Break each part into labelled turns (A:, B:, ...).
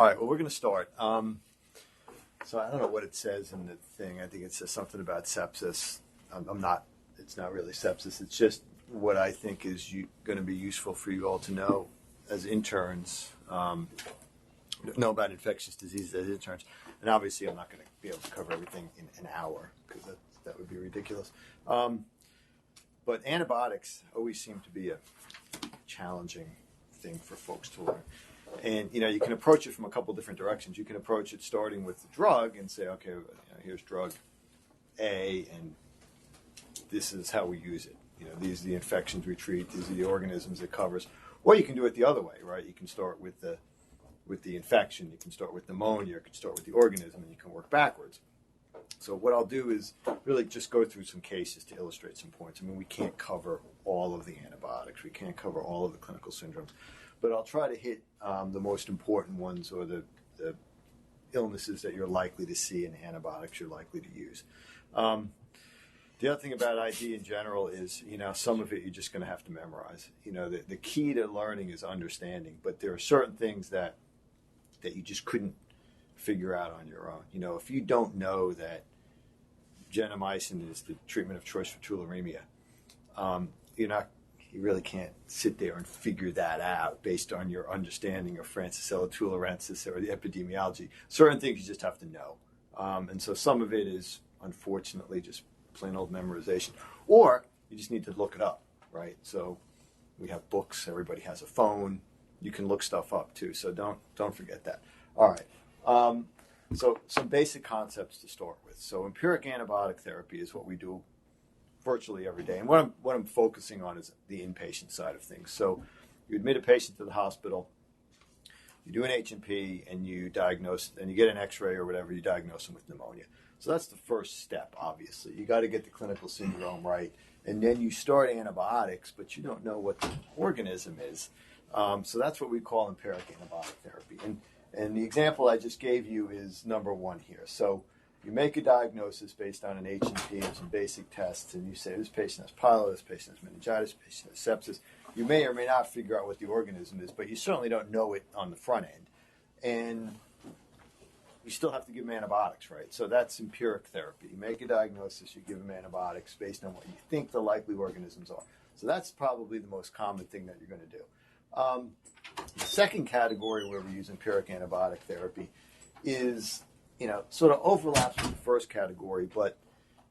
A: All right, well, we're going to start. So I don't know what it says in the thing. I think it says something about sepsis. It's not really sepsis. It's just what I think is going to be useful for you all to know as interns, know about infectious diseases as interns. And obviously I'm not going to be able to cover everything in an hour because that would be ridiculous. But antibiotics always seem to be a challenging thing for folks to learn. And, you can approach it from a couple different directions. You can approach it starting with the drug and say, okay, here's drug A, and this is how we use it. These are the infections we treat. These are the organisms it covers. Or you can do it the other way, right? You can start with the infection. You can start with pneumonia. You can start with the organism, and you can work backwards. So what I'll do is really just go through some cases to illustrate some points. I mean, we can't cover all of the antibiotics. We can't cover all of the clinical syndromes. But I'll try to hit the most important ones or the illnesses that you're likely to see and antibiotics you're likely to use. The other thing about ID in general is, some of it you're just going to have to memorize. The key to learning is understanding, but there are certain things that you just couldn't figure out on your own. If you don't know that gentamicin is the treatment of choice for tularemia, you really can't sit there and figure that out based on your understanding of Francisella tularensis or the epidemiology. Certain things you just have to know. And so some of it is, unfortunately, just plain old memorization. Or you just need to look it up, right? So we have books. Everybody has a phone. You can look stuff up, too. So don't forget that. All right. So some basic concepts to start with. So empiric antibiotic therapy is what we do virtually every day. And what I'm focusing on is the inpatient side of things. So you admit a patient to the hospital, you do an H&P, and you diagnose, and you get an X-ray or whatever, you diagnose them with pneumonia. So that's the first step, obviously. You got to get the clinical syndrome right. And then you start antibiotics, but you don't know what the organism is. So that's what we call empiric antibiotic therapy. And the example I just gave you is number one here. So you make a diagnosis based on an H&P and some basic tests, and you say this patient has pyelo, this patient has meningitis, this patient has sepsis. You may or may not figure out what the organism is, but you certainly don't know it on the front end. And you still have to give them antibiotics, right? So that's empiric therapy. You make a diagnosis, you give them antibiotics based on what you think the likely organisms are. So that's probably the most common thing that you're going to do. The second category where we use empiric antibiotic therapy is, sort of overlaps with the first category, but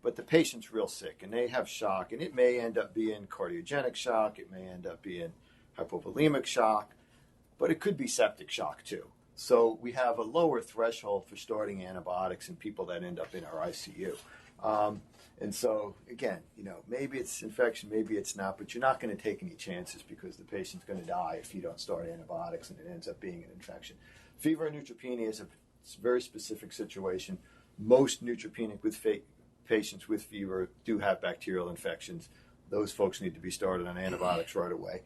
A: the patient's real sick and they have shock, and it may end up being cardiogenic shock, it may end up being hypovolemic shock, but it could be septic shock too. So we have a lower threshold for starting antibiotics in people that end up in our ICU. And so, again, maybe it's infection, maybe it's not, but you're not going to take any chances because the patient's going to die if you don't start antibiotics and it ends up being an infection. Fever and neutropenia is a very specific situation. Most neutropenic patients with fever do have bacterial infections. Those folks need to be started on antibiotics right away.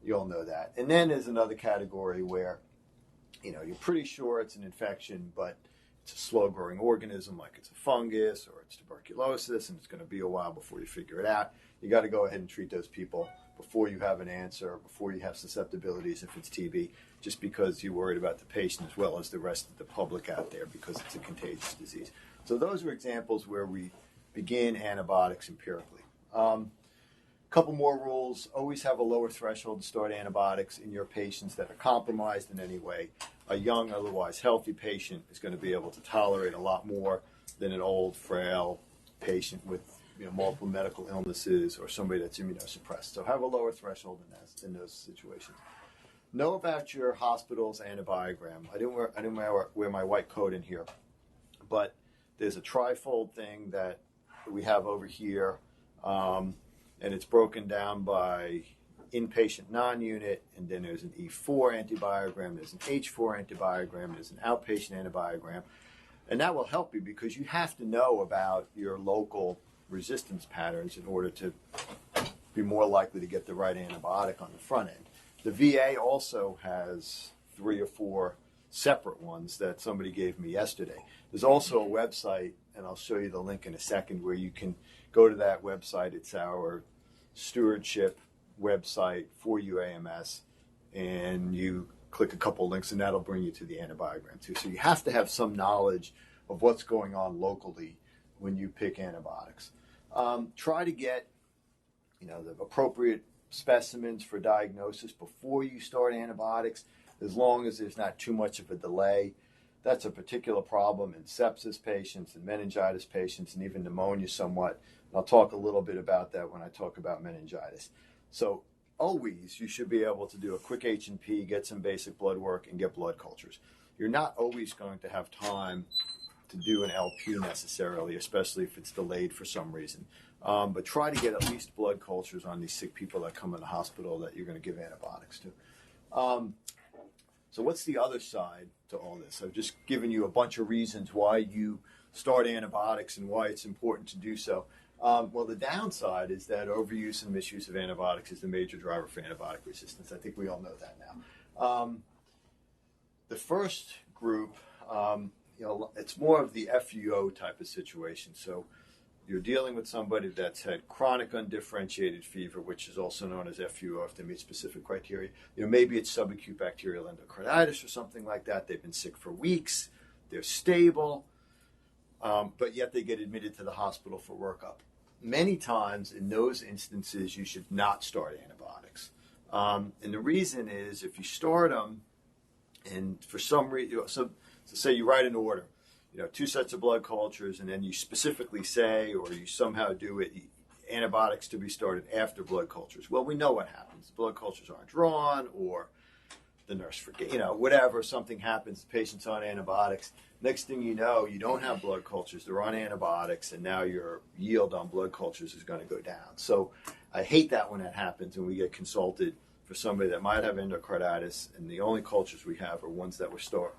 A: You all know that. And then there's another category where, you're pretty sure it's an infection, but it's a slow-growing organism, like it's a fungus or it's tuberculosis, and it's going to be a while before you figure it out. You got to go ahead and treat those people before you have an answer, before you have susceptibilities if it's TB, just because you're worried about the patient as well as the rest of the public out there because it's a contagious disease. So those are examples where we begin antibiotics empirically. Couple more rules. Always have a lower threshold to start antibiotics in your patients that are compromised in any way. A young, otherwise healthy patient is going to be able to tolerate a lot more than an old, frail patient with multiple medical illnesses or somebody that's immunosuppressed. So have a lower threshold in those situations. Know about your hospital's antibiogram. I didn't wear my white coat in here, but there's a trifold thing that we have over here, and it's broken down by inpatient non-unit, and then there's an E4 antibiogram, there's an H4 antibiogram, there's an outpatient antibiogram, and that will help you because you have to know about your local resistance patterns in order to be more likely to get the right antibiotic on the front end. The VA also has 3 or 4 separate ones that somebody gave me yesterday. There's also a website, and I'll show you the link in a second, where you can go to that website. It's our stewardship website for UAMS, and you click a couple links and that'll bring you to the antibiogram too. So you have to have some knowledge of what's going on locally when you pick antibiotics. Try to get, the appropriate specimens for diagnosis before you start antibiotics, as long as there's not too much of a delay. That's a particular problem in sepsis patients and meningitis patients and even pneumonia somewhat. I'll talk a little bit about that when I talk about meningitis. So always you should be able to do a quick H&P, get some basic blood work, and get blood cultures. You're not always going to have time to do an LP necessarily, especially if it's delayed for some reason. But try to get at least blood cultures on these sick people that come in the hospital that you're going to give antibiotics to. So what's the other side to all this? I've just given you a bunch of reasons why you start antibiotics and why it's important to do so. Well, the downside is that overuse and misuse of antibiotics is the major driver for antibiotic resistance. I think we all know that now. The first group, it's more of the FUO type of situation. So you're dealing with somebody that's had chronic undifferentiated fever, which is also known as FUO if they meet specific criteria. Maybe it's subacute bacterial endocarditis or something like that. They've been sick for weeks. They're stable, but yet they get admitted to the hospital for workup. Many times in those instances, you should not start antibiotics. And the reason is if you start them and for some reason, so say you write an order, 2 sets of blood cultures, and then you specifically say, or you somehow do it, antibiotics to be started after blood cultures. Well, we know what happens. Blood cultures aren't drawn, or the nurse forget, whatever, something happens, the patient's on antibiotics. Next thing you know, you don't have blood cultures, they're on antibiotics, and now your yield on blood cultures is going to go down. So I hate that when that happens and we get consulted for somebody that might have endocarditis, and the only cultures we have are ones that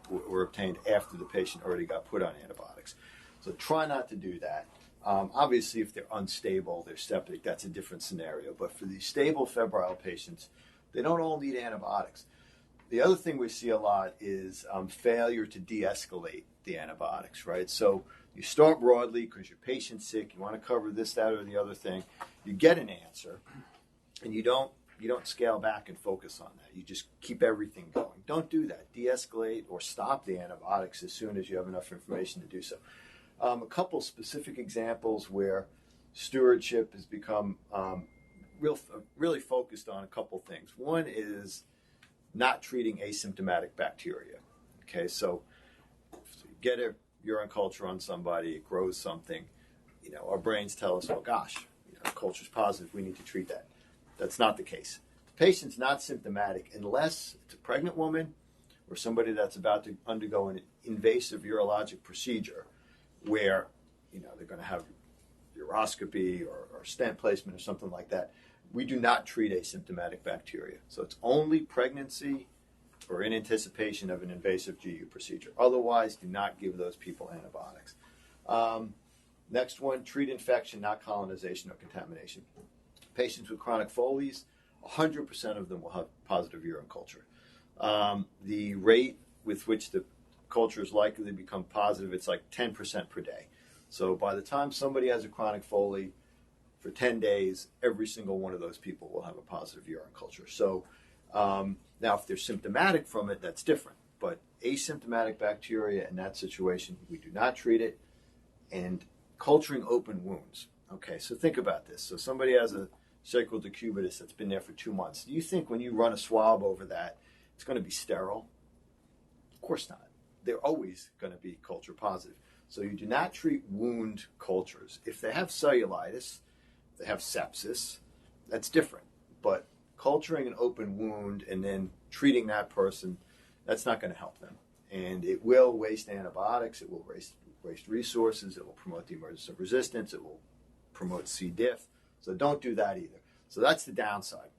A: were obtained after the patient already got put on antibiotics. So try not to do that. Obviously, if they're unstable, they're septic, that's a different scenario. But for these stable febrile patients, they don't all need antibiotics. The other thing we see a lot is failure to de-escalate the antibiotics, right? So you start broadly because your patient's sick, you want to cover this, that, or the other thing. You get an answer, and you don't scale back and focus on that. You just keep everything going. Don't do that. De-escalate or stop the antibiotics as soon as you have enough information to do so. A couple specific examples where stewardship has become really focused on a couple things. One is not treating asymptomatic bacteria. Okay, so you get a urine culture on somebody, it grows something. Our brains tell us, well, gosh, culture's positive, we need to treat that. That's not the case. The patient's not symptomatic unless it's a pregnant woman or somebody that's about to undergo an invasive urologic procedure where, they're going to have uroscopy or stent placement or something like that. We do not treat asymptomatic bacteria. So it's only pregnancy or in anticipation of an invasive GU procedure. Otherwise, do not give those people antibiotics. Next one, treat infection, not colonization or contamination. Patients with chronic Foleys, 100% of them will have positive urine culture. The rate with which the culture is likely to become positive, it's like 10% per day. So by the time somebody has a chronic Foley, for 10 days, every single one of those people will have a positive urine culture. So now if they're symptomatic from it, that's different. But asymptomatic bacteria in that situation, we do not treat it. And culturing open wounds. Okay, so think about this. So somebody has a sacral decubitus that's been there for 2 months. Do you think when you run a swab over that, it's going to be sterile? Of course not. They're always going to be culture positive. So you do not treat wound cultures. If they have cellulitis, they have sepsis, that's different. But culturing an open wound and then treating that person, that's not going to help them. And it will waste antibiotics, it will waste resources, it will promote the emergence of resistance, it will promote C. diff. So don't do that either. So that's the downside.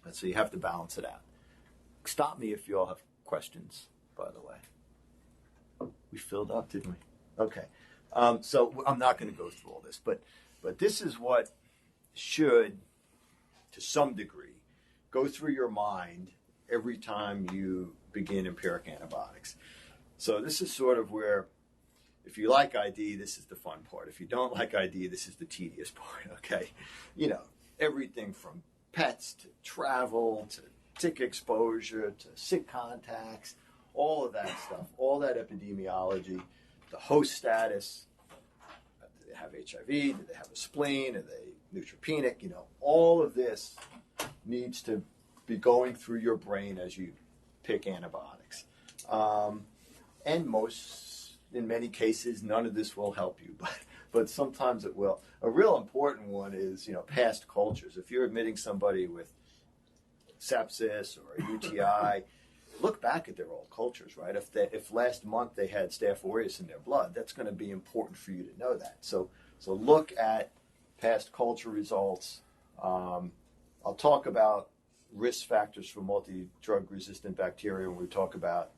A: And so you have to balance it out. Stop me if you all have questions, by the way. We filled up, didn't we? Okay. So I'm not going to go through all this, but this is what should, to some degree, go through your mind every time you begin empiric antibiotics. So this is sort of where, if you like ID, this is the fun part. If you don't like ID, this is the tedious part, okay? Everything from pets to travel to tick exposure to sick contacts, all of that stuff, all that epidemiology, the host status. Do they have HIV? Do they have a spleen? Are they neutropenic? All of this needs to be going through your brain as you pick antibiotics. And in many cases, none of this will help you, but sometimes it will. A real important one is, past cultures. If you're admitting somebody with sepsis or a UTI, look back at their old cultures, right? If last month they had Staph aureus in their blood, that's going to be important for you to know that. So look at past culture results. I'll talk about risk factors for multi-drug resistant bacteria when we talk about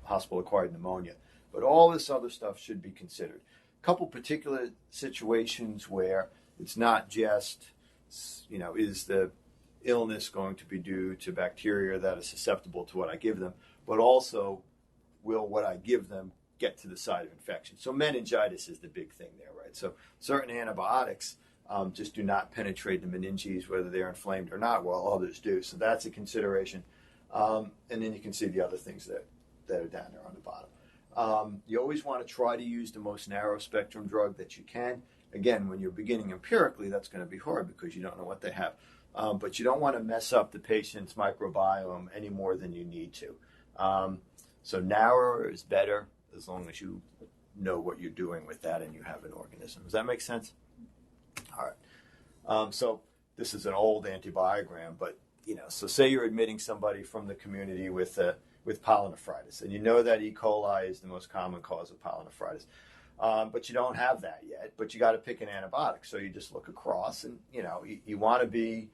A: hospital-acquired pneumonia. But all this other stuff should be considered. A couple particular situations where it's not just, is the illness going to be due to bacteria that is susceptible to what I give them, but also will what I give them get to the site of infection. So meningitis is the big thing there, right? So certain antibiotics just do not penetrate the meninges, whether they're inflamed or not, while others do. So that's a consideration. And then you can see the other things that are down there on the bottom. You always want to try to use the most narrow spectrum drug that you can. Again, when you're beginning empirically, that's going to be hard because you don't know what they have. But you don't want to mess up the patient's microbiome any more than you need to. So narrower is better as long as you know what you're doing with that and you have an organism. Does that make sense? All right. So this is an old antibiogram, but so say you're admitting somebody from the community with pyelonephritis, and you know that E. coli is the most common cause of pyelonephritis. But you don't have that yet, but you got to pick an antibiotic. So you just look across and, you want to be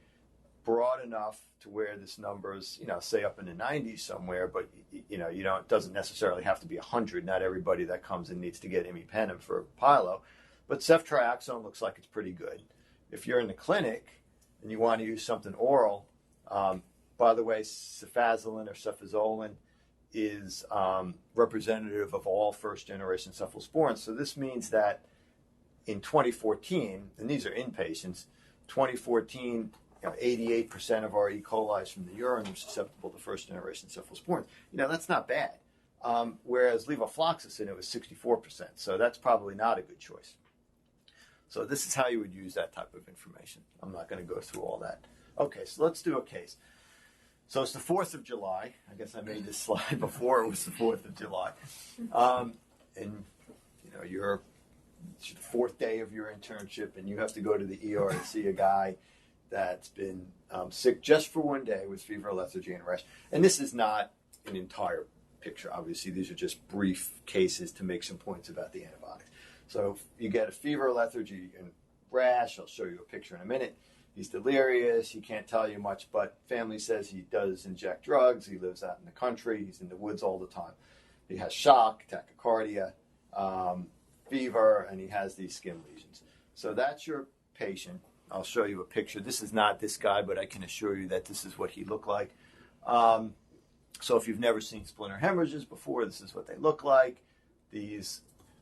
A: broad enough to where this number's, say up in the 90s somewhere, but, it doesn't necessarily have to be 100. Not everybody that comes in needs to get imipenem for pyelo, but ceftriaxone looks like it's pretty good. If you're in the clinic and you want to use something oral, by the way, cefazolin or cefazolin is representative of all first-generation cephalosporins. So this means that in 2014, and these are inpatients, 2014, 88% of our E. coli from the urine are susceptible to first-generation cephalosporins. That's not bad. Whereas levofloxacin, it was 64%. So that's probably not a good choice. So this is how you would use that type of information. I'm not going to go through all that. Okay, so let's do a case. So it's the 4th of July. I guess I made this slide before it was the 4th of July. And, it's the 4th day of your internship, and you have to go to the ER to see a guy that's been sick just for one day with fever, lethargy, and rash. And this is not an entire picture. Obviously, these are just brief cases to make some points about the antibiotics. So you get a fever, lethargy, and rash. I'll show you a picture in a minute. He's delirious. He can't tell you much, but family says he does inject drugs. He lives out in the country. He's in the woods all the time. He has shock, tachycardia, fever, and he has these skin lesions. So that's your patient. I'll show you a picture. This is not this guy, but I can assure you that this is what he looked like. So if you've never seen splinter hemorrhages before, this is what they look like. These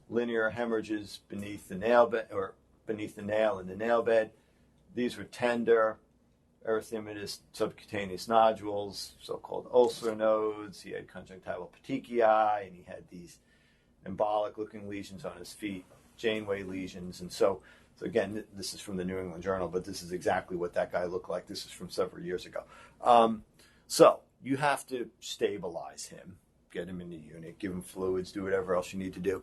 A: linear hemorrhages beneath the nail bed, or beneath the nail in the nail bed. These were tender, erythematous subcutaneous nodules, so-called ulcer nodes. He had conjunctival petechiae, and he had these embolic-looking lesions on his feet, Janeway lesions. And so again, this is from the New England Journal, but this is exactly what that guy looked like. This is from several years ago. So you have to stabilize him, get him in the unit, give him fluids, do whatever else you need to do,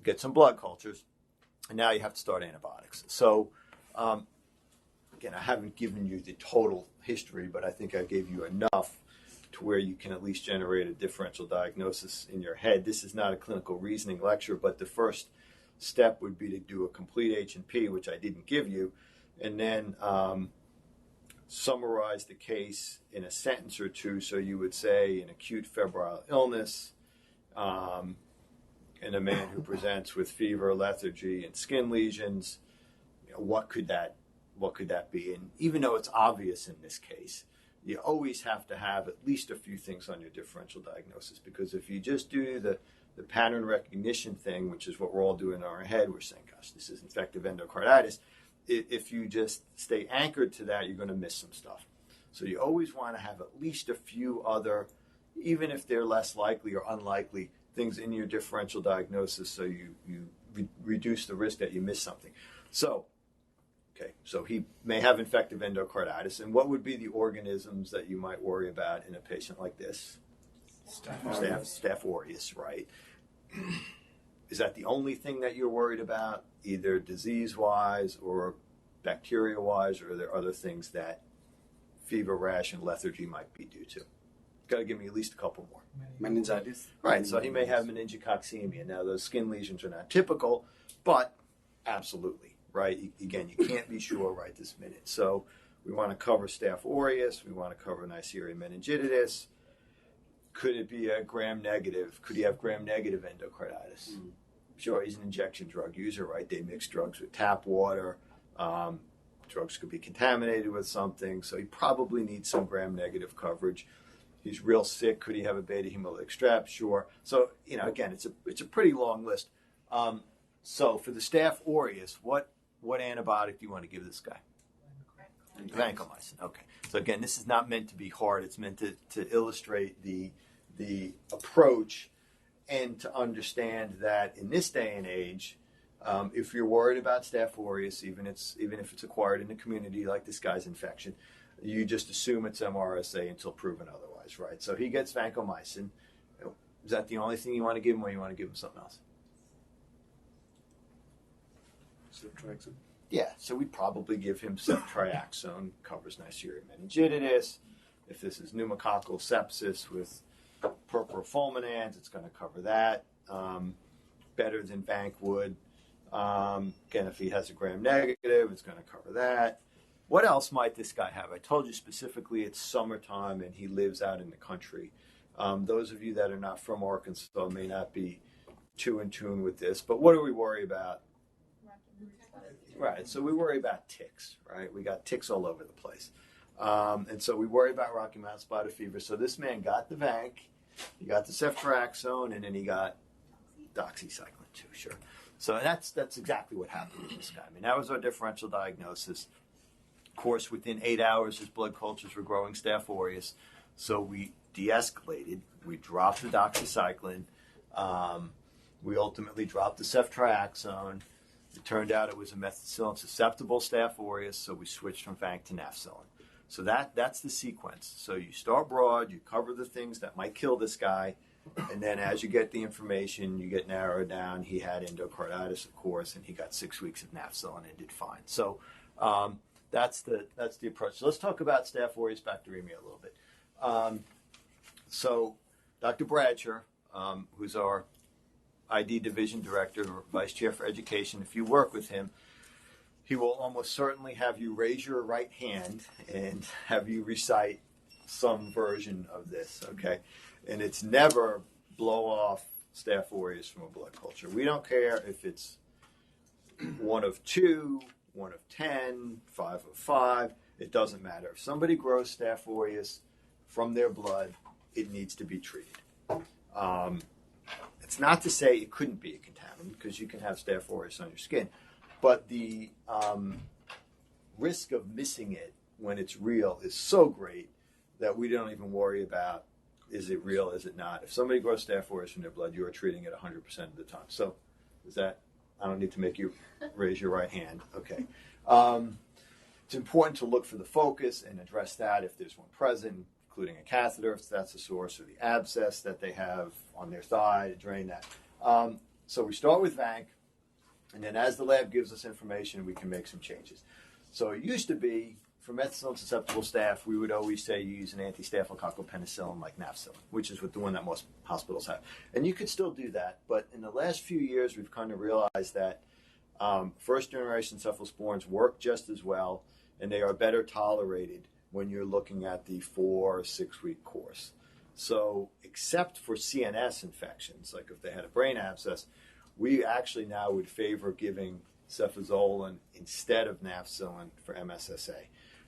A: get some blood cultures, and now you have to start antibiotics. So again, I haven't given you the total history, but I think I gave you enough to where you can at least generate a differential diagnosis in your head. This is not a clinical reasoning lecture, but the first step would be to do a complete H&P, which I didn't give you, and then summarize the case in a sentence or two. So you would say an acute febrile illness in a man who presents with fever, lethargy, and skin lesions. What could that be? And even though it's obvious in this case, you always have to have at least a few things on your differential diagnosis, because if you just do the pattern recognition thing, which is what we're all doing in our head, we're saying, gosh, this is infective endocarditis. If you just stay anchored to that, you're going to miss some stuff. So you always want to have at least a few other, even if they're less likely or unlikely, things in your differential diagnosis, so you reduce the risk that you miss something. So, okay, so he may have infective endocarditis, and what would be the organisms that you might worry about in a patient like this? Staph aureus, right? Is that the only thing that you're worried about, either disease-wise or bacteria-wise, or are there other things that fever, rash, and lethargy might be due to? Got to give me at least a couple more.
B: Meningitis.
A: Right, so he may have meningococcemia. Now, those skin lesions are not typical, but absolutely, right? Again, you can't be sure right this minute. So we want to cover Staph aureus. We want to cover Neisseria meningitidis. Could it be a gram-negative? Could he have gram-negative endocarditis? Sure, he's an injection drug user, right? They mix drugs with tap water. Drugs could be contaminated with something, so he probably needs some gram-negative coverage. He's real sick. Could he have a beta hemolytic strep? Sure. So, again, it's a pretty long list. So for the Staph aureus, what antibiotic do you want to give this guy? Vancomycin. Okay. So again, this is not meant to be hard. It's meant to illustrate the approach and to understand that in this day and age, if you're worried about Staph aureus, even if it's acquired in the community like this guy's infection, you just assume it's MRSA until proven otherwise, right? So he gets vancomycin. Is that the only thing you want to give him, or you want to give him something else?
B: Ceftriaxone.
A: Yeah, so we'd probably give him ceftriaxone, covers Neisseria meningitidis. If this is pneumococcal sepsis with purpurofulminans, it's going to cover that. Better than Vanc would. Again, if he has a gram-negative, it's going to cover that. What else might this guy have? I told you specifically it's summertime and he lives out in the country. Those of you that are not from Arkansas may not be too in tune with this, but what do we worry about? Right, so we worry about ticks, right? We got ticks all over the place. And so we worry about Rocky Mountain spotted fever. So this man got the Vanc, he got the ceftriaxone, and then he got doxycycline too, sure. So that's exactly what happened with this guy. I mean, that was our differential diagnosis. Of course, within 8 hours, his blood cultures were growing Staph aureus. So we de-escalated. We dropped the doxycycline. We ultimately dropped the ceftriaxone. It turned out it was a methicillin-susceptible Staph aureus, so we switched from Vanc to nafcillin. So that's the sequence. So you start broad, you cover the things that might kill this guy, and then as you get the information, you get narrowed down. He had endocarditis, of course, and he got 6 weeks of nafcillin and did fine. So that's the approach. So let's talk about Staph aureus bacteremia a little bit. So Dr. Bradshaw, who's our ID division director or vice chair for education, if you work with him, he will almost certainly have you raise your right hand and have you recite some version of this, okay? And it's never blow off Staph aureus from a blood culture. We don't care if it's 1 of 2, 1 of 10, 5 of 5. It doesn't matter. If somebody grows Staph aureus from their blood, it needs to be treated. It's not to say it couldn't be a contaminant, because you can have Staph aureus on your skin, but the risk of missing it when it's real is so great that we don't even worry about, is it real, is it not? If somebody grows Staph aureus from their blood, you are treating it 100% of the time. So is that, I don't need to make you raise your right hand. Okay. It's important to look for the focus and address that if there's one present, including a catheter, if that's the source, or the abscess that they have on their thigh, to drain that. So we start with Vanc, and then as the lab gives us information, we can make some changes. So it used to be, for methicillin-susceptible staph, we would always say you use an anti-staphylococcal penicillin like nafcillin, which is the one that most hospitals have. And you could still do that, but in the last few years, we've kind of realized that first-generation cephalosporins work just as well, and they are better tolerated when you're looking at the 4 or 6 week course. So except for CNS infections, like if they had a brain abscess, we actually now would favor giving cefazolin instead of nafcillin for MSSA.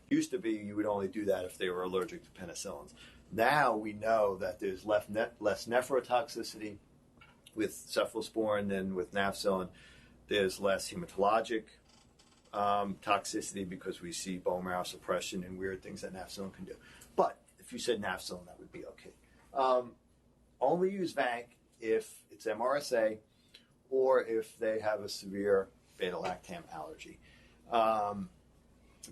A: Used to be you would only do that if they were allergic to penicillins. Now we know that there's less nephrotoxicity with cephalosporin than with nafcillin. There's less hematologic toxicity because we see bone marrow suppression and weird things that nafcillin can do. But if you said nafcillin, that would be okay. Only use vanc if it's MRSA or if they have a severe beta-lactam allergy.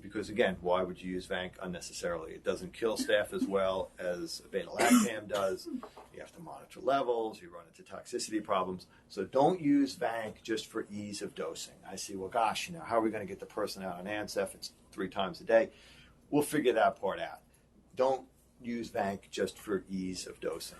A: Because again, why would you use vanc unnecessarily? It doesn't kill staph as well as a beta-lactam does. You have to monitor levels. You run into toxicity problems. So don't use vanc just for ease of dosing. I see, well, gosh, how are we going to get the person out on Ansef? It's 3 times a day. We'll figure that part out. Don't use vanc just for ease of dosing.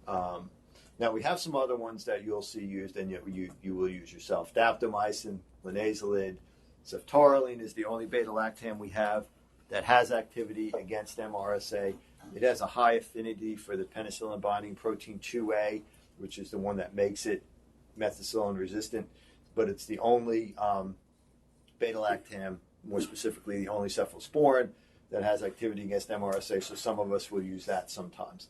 A: Now, we have some other ones that you'll see used and you will use yourself. Daptomycin, linezolid, ceftaroline is the only beta-lactam we have that has activity against MRSA. It has a high affinity for the penicillin binding protein 2A, which is the one that makes it methicillin resistant, but it's the only beta-lactam, more specifically the only cephalosporin that has activity against MRSA, so some of us will use that sometimes.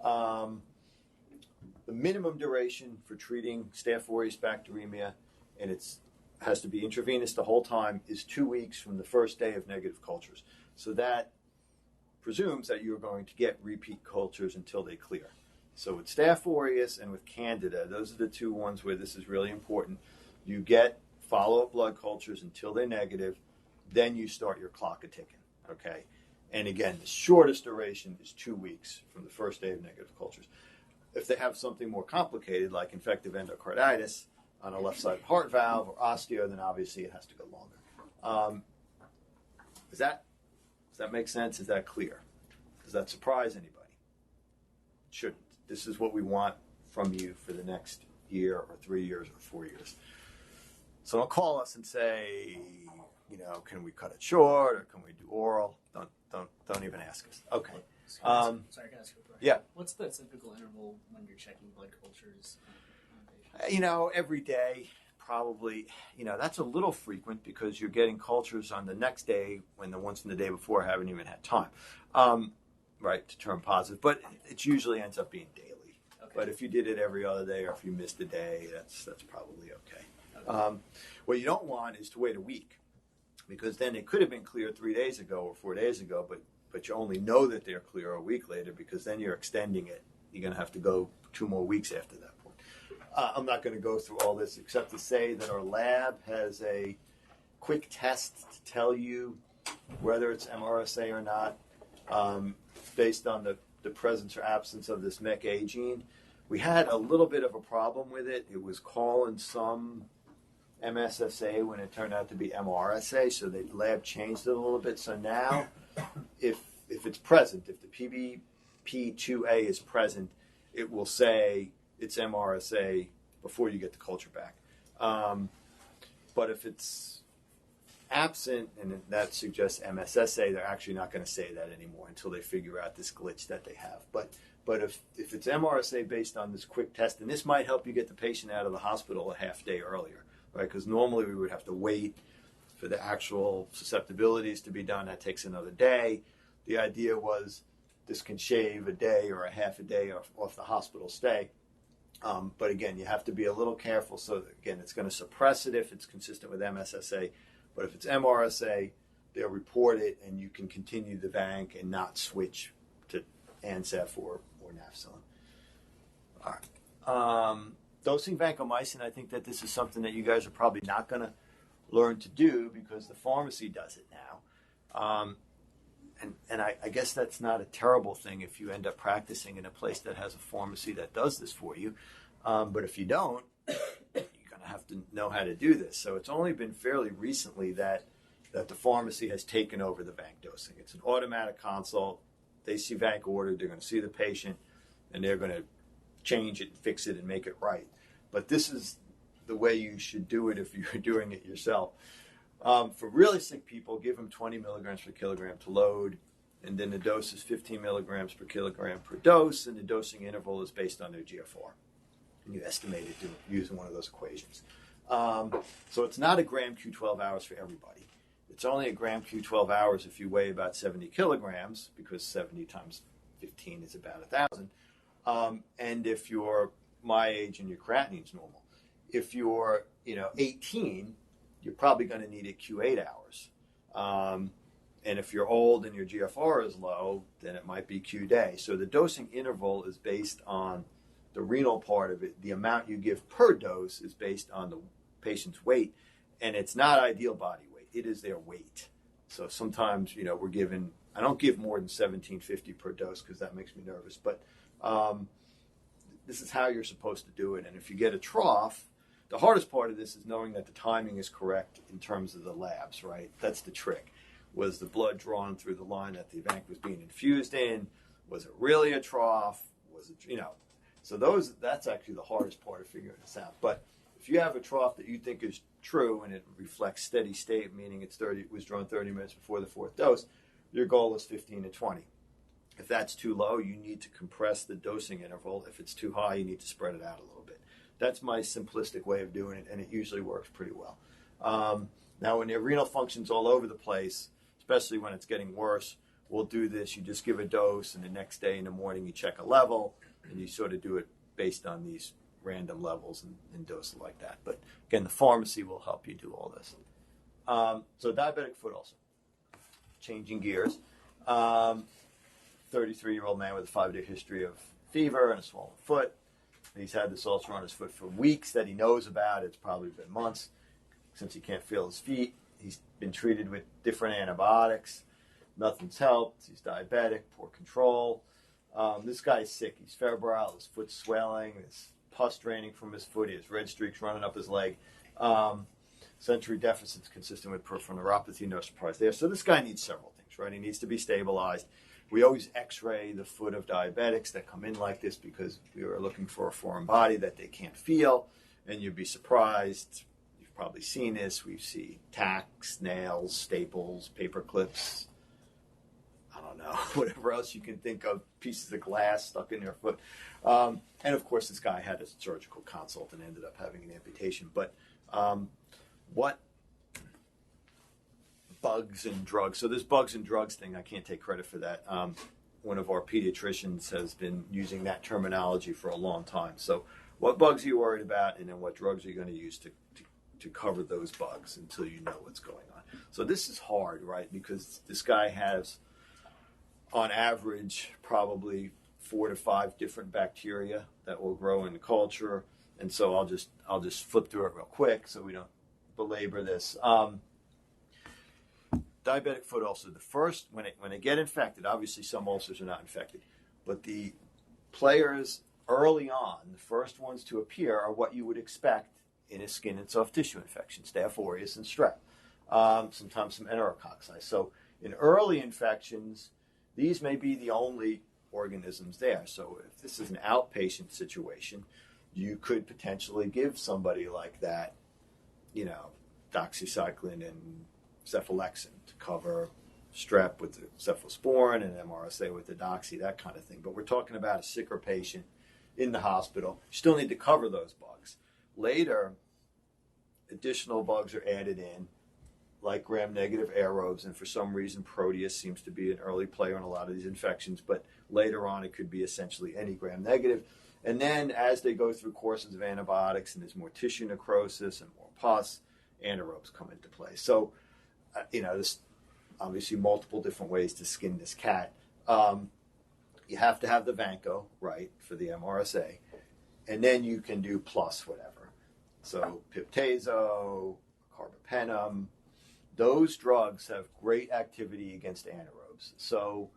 A: The minimum duration for treating Staph aureus bacteremia, and it's has to be intravenous the whole time, is 2 weeks from the first day of negative cultures. So that presumes that you're going to get repeat cultures until they clear. So with Staph aureus and with Candida, those are the 2 ones where this is really important. You get follow-up blood cultures until they're negative, then you start your clock a ticking, okay? And again, the shortest duration is 2 weeks from the first day of negative cultures. If they have something more complicated, like infective endocarditis on a left-sided heart valve or osteo, then obviously it has to go longer. Does that make sense? Is that clear? Does that surprise anybody? It shouldn't. This is what we want from you for the next year or 3 years or 4 years. So don't call us and say, can we cut it short or can we do oral? Don't even ask us. Okay.
C: Sorry, can I ask you a question?
A: Yeah.
C: What's the typical interval when you're checking blood cultures on patients?
A: Every day, probably. That's a little frequent because you're getting cultures on the next day when the ones from the day before haven't even had time, right, to turn positive. But it usually ends up being daily.
C: Okay.
A: But if you did it every other day or if you missed a day, that's probably okay. What you don't want is to wait a week because then it could have been clear 3 days ago or 4 days ago, but you only know that they're clear a week later because then you're extending it. You're going to have to go 2 more weeks after that point. I'm not going to go through all this except to say that our lab has a quick test to tell you whether it's MRSA or not based on the presence or absence of this MEK-A gene. We had a little bit of a problem with it. It was calling some MSSA when it turned out to be MRSA, so the lab changed it a little bit. So now if it's present, if the PBP2A is present, it will say it's MRSA before you get the culture back. But if it's absent, and that suggests MSSA, they're actually not going to say that anymore until they figure out this glitch that they have. But if it's MRSA based on this quick test, and this might help you get the patient out of the hospital a half day earlier, right? Because normally we would have to wait for the actual susceptibilities to be done. That takes another day. The idea was this can shave a day or a half a day off the hospital stay. But again, you have to be a little careful. So again, it's going to suppress it if it's consistent with MSSA. But if it's MRSA, they'll report it and you can continue the vanc and not switch to Ansef or nafcillin. All right. Dosing vancomycin, I think that this is something that you guys are probably not going to learn to do because the pharmacy does it now. And I guess that's not a terrible thing if you end up practicing in a place that has a pharmacy that does this for you. But if you don't, you're going to have to know how to do this. So it's only been fairly recently that the pharmacy has taken over the vanc dosing. It's an automatic consult. They see vanc ordered, they're going to see the patient, and they're going to change it, fix it, and make it right. But this is the way you should do it if you're doing it yourself. For really sick people, give them 20 milligrams per kilogram to load, and then the dose is 15 milligrams per kilogram per dose, and the dosing interval is based on their GFR. And you estimate it using one of those equations. So it's not a gram Q12 hours for everybody. It's only a gram Q12 hours if you weigh about 70 kilograms, because 70 times 15 is about 1,000. And if you're my age and your creatinine's normal. If you're 18, you're probably going to need it Q8 hours. And if you're old and your GFR is low, then it might be Q day. So the dosing interval is based on the renal part of it. The amount you give per dose is based on the patient's weight, and it's not ideal body weight. It is their weight. So sometimes, we're given, I don't give more than 1750 per dose because that makes me nervous, but this is how you're supposed to do it. And if you get a trough, the hardest part of this is knowing that the timing is correct in terms of the labs, right? That's the trick. Was the blood drawn through the line that the vanc was being infused in? Was it really a trough? Was it, So that's actually the hardest part of figuring this out. But if you have a trough that you think is true and it reflects steady state, meaning it was drawn 30 minutes before the fourth dose, your goal is 15 to 20. If that's too low, you need to compress the dosing interval. If it's too high, you need to spread it out a little bit. That's my simplistic way of doing it, and it usually works pretty well. Now, when your renal function's all over the place, especially when it's getting worse, we'll do this. You just give a dose, and the next day in the morning you check a level, and you sort of do it based on these random levels and doses like that. But again, the pharmacy will help you do all this. So diabetic foot ulcer. Changing gears. 33-year-old man with a 5-day history of fever and a swollen foot. He's had this ulcer on his foot for weeks that he knows about. It's probably been months since he can't feel his feet. He's been treated with different antibiotics. Nothing's helped. He's diabetic, poor control. This guy's sick. He's febrile. His foot's swelling. There's pus draining from his foot. He has red streaks running up his leg. Sensory deficits consistent with peripheral neuropathy. No surprise there. So this guy needs several things, right? He needs to be stabilized. We always x-ray the foot of diabetics that come in like this because we are looking for a foreign body that they can't feel. And you'd be surprised. You've probably seen this. We see tacks, nails, staples, paper clips, I don't know, whatever else you can think of, pieces of glass stuck in their foot. And of course, this guy had a surgical consult and ended up having an amputation. But what bugs and drugs? So this bugs and drugs thing, I can't take credit for that. One of our pediatricians has been using that terminology for a long time. So what bugs are you worried about, and then what drugs are you going to use to cover those bugs until you know what's going on? So this is hard, right? Because this guy has, on average, probably 4 to 5 different bacteria that will grow in the culture. And so I'll just flip through it real quick so we don't belabor this. Diabetic foot ulcer. The first, when they get infected, obviously some ulcers are not infected, but the players early on, the first ones to appear are what you would expect in a skin and soft tissue infection: Staph aureus and strep. Sometimes some enterococci. So in early infections, these may be the only organisms there. So if this is an outpatient situation, you could potentially give somebody like that, doxycycline and cephalexin to cover strep with the cephalosporin and MRSA with the doxy, that kind of thing. But we're talking about a sicker patient in the hospital. You still need to cover those bugs. Later, additional bugs are added in, like gram-negative aerobes, and for some reason Proteus seems to be an early player in a lot of these infections, but later on it could be essentially any gram-negative. And then as they go through courses of antibiotics and there's more tissue necrosis and more pus, anaerobes come into play. So, there's obviously multiple different ways to skin this cat. You have to have the vanco, right, for the MRSA, and then you can do plus whatever. So piptazo, carbapenem, those drugs have great activity against anaerobes. So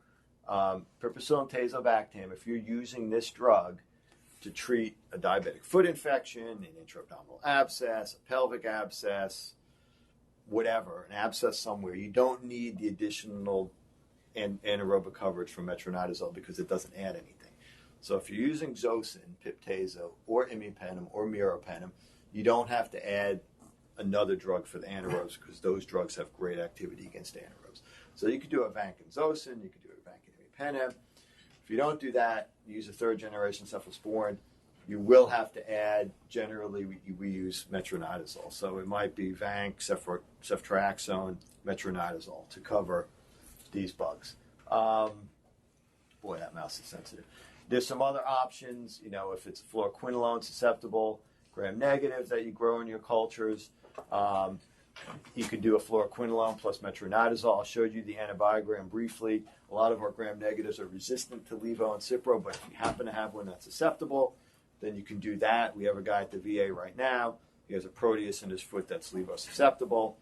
A: piperacillin tazobactam, if you're using this drug to treat a diabetic foot infection, an intra-abdominal abscess, a pelvic abscess, whatever, an abscess somewhere, you don't need the additional anaerobic coverage from metronidazole because it doesn't add anything. So if you're using Zosyn, Piptazo, or imipenem, or meropenem, you don't have to add another drug for the anaerobes because those drugs have great activity against anaerobes. So you could do a vancomycin Zosyn, you could do a vancomycin imipenem. If you don't do that, you use a third-generation cephalosporin. You will have to add, generally, we use metronidazole. So it might be vanc, ceftriaxone, metronidazole to cover these bugs. Boy, that mouse is sensitive. There's some other options, if it's fluoroquinolone susceptible, gram-negative that you grow in your cultures. You could do a fluoroquinolone plus metronidazole. I showed you the antibiogram briefly. A lot of our gram-negatives are resistant to levo and cipro, but if you happen to have one that's susceptible, then you can do that. We have a guy at the VA right now. He has a proteus in his foot that's levo susceptible.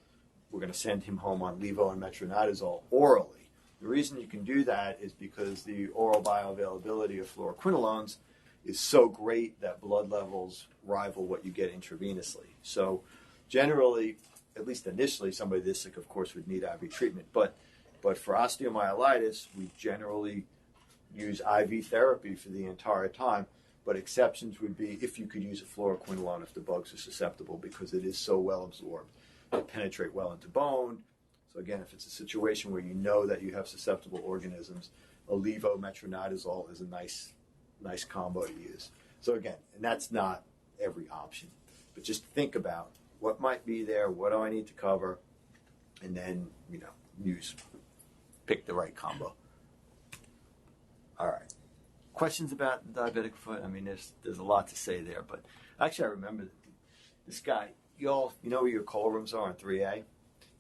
A: We're going to send him home on levo and metronidazole orally. The reason you can do that is because the oral bioavailability of fluoroquinolones is so great that blood levels rival what you get intravenously. So generally, at least initially, somebody this sick, of course, would need IV treatment. But for osteomyelitis, we generally use IV therapy for the entire time. But exceptions would be if you could use a fluoroquinolone if the bugs are susceptible, because it is so well absorbed. They penetrate well into bone. So again, if it's a situation where you know that you have susceptible organisms, a levo metronidazole is a nice combo to use. So again, and that's not every option, but just think about what might be there, what do I need to cover, and then, pick the right combo. All right. Questions about diabetic foot? I mean, there's a lot to say there, but actually I remember this guy. You know where your call rooms are in 3A?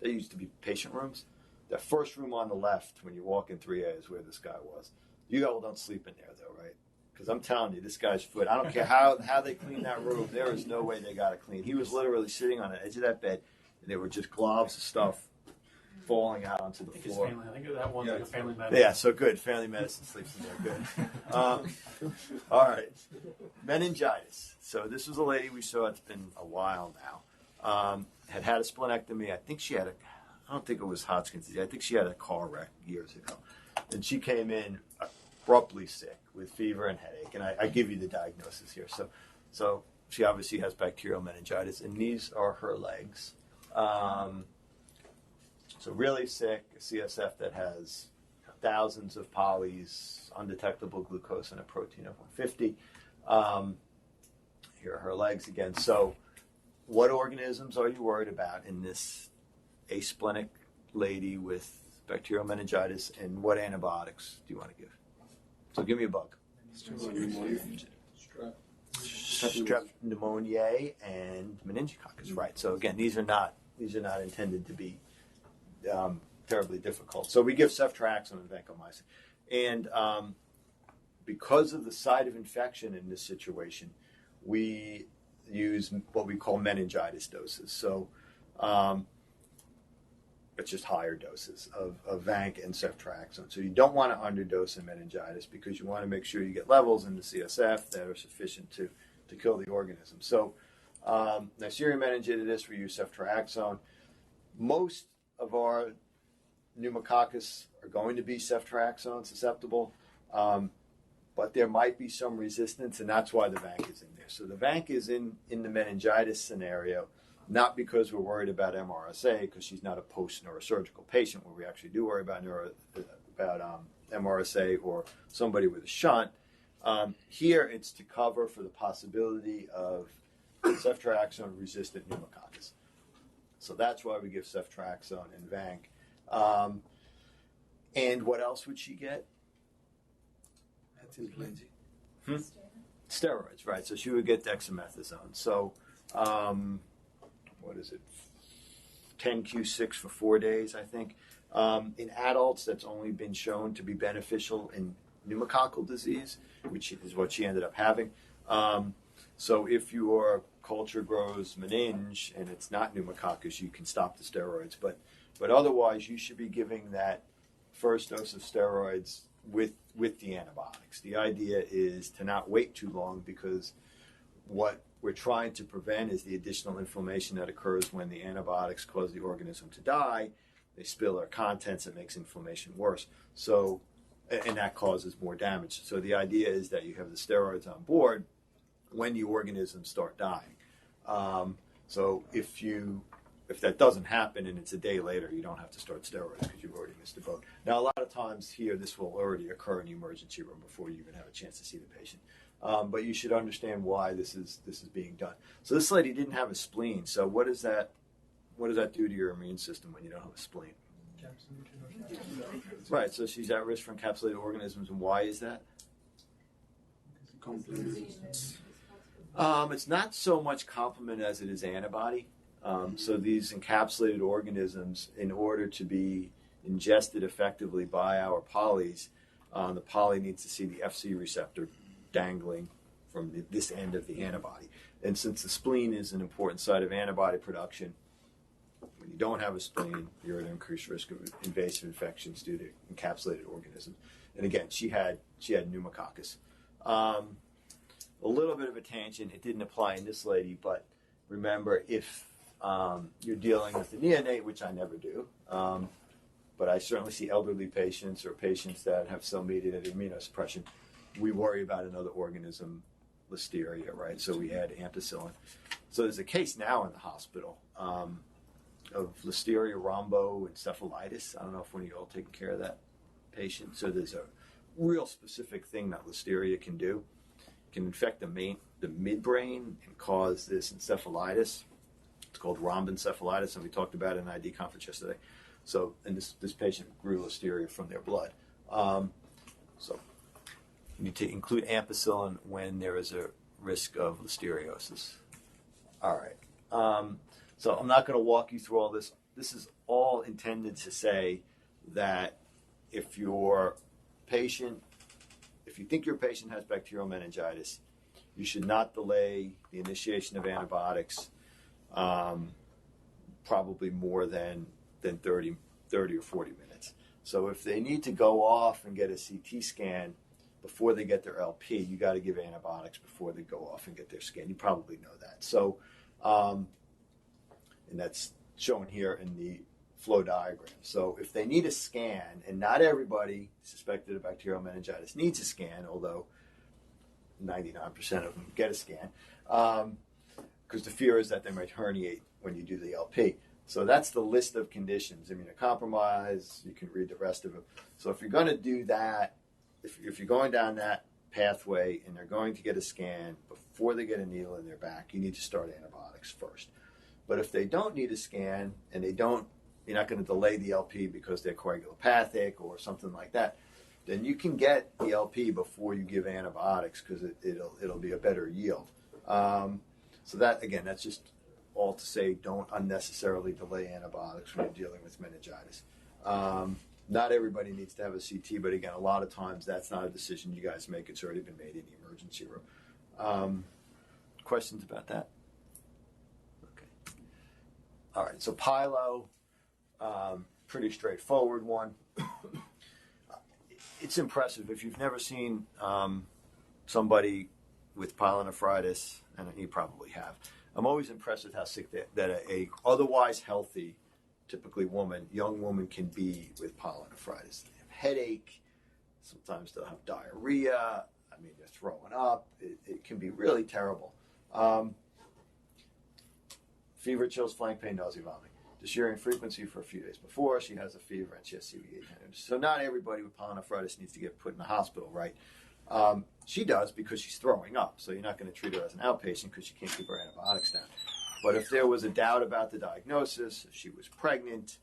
A: They used to be patient rooms. The first room on the left when you walk in 3A is where this guy was. You all don't sleep in there though, right? Because I'm telling you, this guy's foot, I don't care how they clean that room, there is no way they got it clean. He was literally sitting on the edge of that bed, and there were just globs of stuff falling out onto the floor.
D: I think that one's like a family medicine.
A: Yeah, so good. Family medicine sleeps in there. Good. All right. Meningitis. So this was a lady we saw. It's been a while now. Had a splenectomy. I don't think it was Hodgkin's disease. I think she had a car wreck years ago. And she came in abruptly sick with fever and headache. And I give you the diagnosis here. So she obviously has bacterial meningitis. And these are her legs. So really sick, a CSF that has thousands of polys, undetectable glucose, and a protein of 150. Here are her legs again. So what organisms are you worried about in this asplenic lady with bacterial meningitis, and what antibiotics do you want to give? So give me a bug. Strep pneumoniae and meningococcus, right? So again, these are not intended to be terribly difficult. So we give ceftriaxone and vancomycin. And because of the site of infection in this situation, we use what we call meningitis doses. So it's just higher doses of vanc and ceftriaxone. So you don't want to underdose in meningitis because you want to make sure you get levels in the CSF that are sufficient to kill the organism. So Neisseria meningitidis, we use ceftriaxone. Most of our pneumococcus are going to be ceftriaxone susceptible, but there might be some resistance, and that's why the vanc is in there. So the vanc is in the meningitis scenario, not because we're worried about MRSA, because she's not a post-neurosurgical patient where we actually do worry about MRSA or somebody with a shunt. Here it's to cover for the possibility of ceftriaxone-resistant pneumococcus. So that's why we give ceftriaxone and vanc. And what else would she get?
B: That's in plenty.
A: Steroids, right. So she would get dexamethasone. So, what is it? 10q6 for 4 days, I think. In adults, that's only been shown to be beneficial in pneumococcal disease, which is what she ended up having. So if your culture grows meninge and it's not pneumococcus, you can stop the steroids. But otherwise, you should be giving that first dose of steroids with the antibiotics. The idea is to not wait too long, because what we're trying to prevent is the additional inflammation that occurs when the antibiotics cause the organism to die. They spill their contents, it makes inflammation worse. So, and that causes more damage. So the idea is that you have the steroids on board when the organisms start dying. So if that doesn't happen and it's a day later, you don't have to start steroids because you've already missed the boat. Now, a lot of times here, this will already occur in the emergency room before you even have a chance to see the patient. But you should understand why this is being done. So this lady didn't have a spleen. So what does that do to your immune system when you don't have a spleen? Right. So she's at risk for encapsulated organisms, and why is that? It's not so much complement as it is antibody. So these encapsulated organisms, in order to be ingested effectively by our polys, the poly needs to see the FC receptor dangling from this end of the antibody. And since the spleen is an important site of antibody production, when you don't have a spleen, you're at increased risk of invasive infections due to encapsulated organisms. And again, she had pneumococcus. A little bit of a tangent. It didn't apply in this lady, but remember, if you're dealing with the neonate, which I never do, but I certainly see elderly patients or patients that have cell-mediated immunosuppression, we worry about another organism, Listeria, right? So we add ampicillin. So there's a case now in the hospital of Listeria rhomboencephalitis. I don't know if one of you all taking care of that patient. So there's a real specific thing that Listeria can do. It can infect the midbrain and cause this encephalitis. It's called rhomboencephalitis, and we talked about it in an ID conference yesterday. So, and this patient grew Listeria from their blood. So you need to include ampicillin when there is a risk of listeriosis. All right. So I'm not going to walk you through all this. This is all intended to say that if your patient, if you think your patient has bacterial meningitis, you should not delay the initiation of antibiotics probably more than 30 or 40 minutes. So if they need to go off and get a CT scan before they get their LP, you got to give antibiotics before they go off and get their scan. You probably know that. So, and that's shown here in the flow diagram. So if they need a scan, and not everybody suspected of bacterial meningitis needs a scan, although 99% of them get a scan, because the fear is that they might herniate when you do the LP. So that's the list of conditions. Immunocompromised, you can read the rest of them. So if you're going to do that, if you're going down that pathway and they're going to get a scan before they get a needle in their back, you need to start antibiotics first. But if they don't need a scan and you're not going to delay the LP because they're coagulopathic or something like that, then you can get the LP before you give antibiotics because it'll be a better yield. So that, again, that's just all to say don't unnecessarily delay antibiotics when you're dealing with meningitis. Not everybody needs to have a CT, but again, a lot of times that's not a decision you guys make. It's already been made in the emergency room. Questions about that? Okay. All right, so pyelo, pretty straightforward one. It's impressive. If you've never seen somebody with pyelonephritis, and you probably have, I'm always impressed with how sick that a otherwise healthy, typically young woman can be with pyelonephritis. They have headache. Sometimes they'll have diarrhea. I mean, they're throwing up. It can be really terrible. Fever, chills, flank pain, nausea, vomiting. Dysuria frequency for a few days before. She has a fever and she has CVA tenderness. So not everybody with pyelonephritis needs to get put in the hospital, right? She does because she's throwing up. So you're not going to treat her as an outpatient because you can't keep her antibiotics down. But if there was a doubt about the diagnosis, if she was pregnant,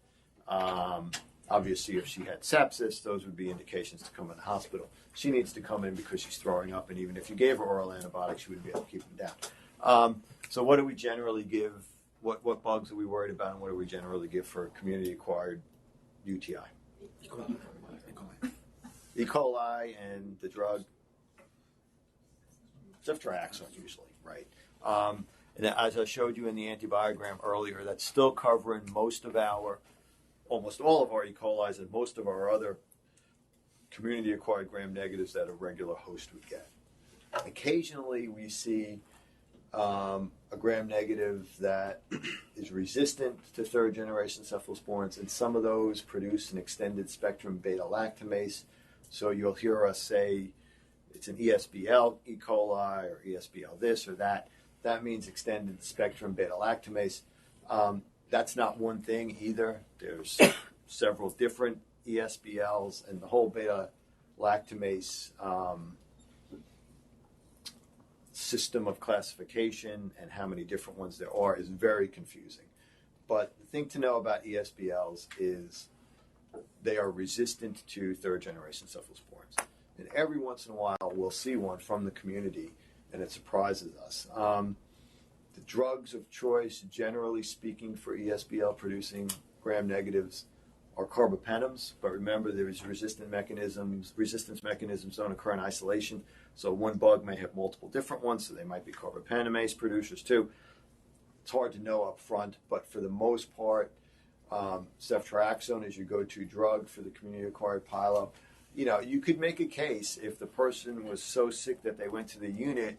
A: obviously if she had sepsis, those would be indications to come in the hospital. She needs to come in because she's throwing up, and even if you gave her oral antibiotics, she wouldn't be able to keep them down. So what do we generally give? What bugs are we worried about, and what do we generally give for community-acquired UTI? E. coli and the drug ceftriaxone usually, right? And as I showed you in the antibiogram earlier, that's still covering almost all of our E. coli's and most of our other community-acquired gram-negatives that a regular host would get. Occasionally, we see a gram-negative that is resistant to third-generation cephalosporins, and some of those produce an extended-spectrum beta-lactamase. So you'll hear us say it's an ESBL E. coli or ESBL this or that. That means extended spectrum beta-lactamase. That's not one thing either. There's several different ESBLs, and the whole beta-lactamase system of classification and how many different ones there are is very confusing. But the thing to know about ESBLs is they are resistant to third-generation cephalosporins. And every once in a while, we'll see one from the community, and it surprises us. The drugs of choice, generally speaking, for ESBL producing gram negatives are carbapenems, but remember there is resistance mechanisms don't occur in isolation. So one bug may have multiple different ones, so they might be carbapenemase producers too. It's hard to know up front, but for the most part, ceftriaxone is your go-to drug for the community-acquired pyelo. You know, you could make a case if the person was so sick that they went to the unit,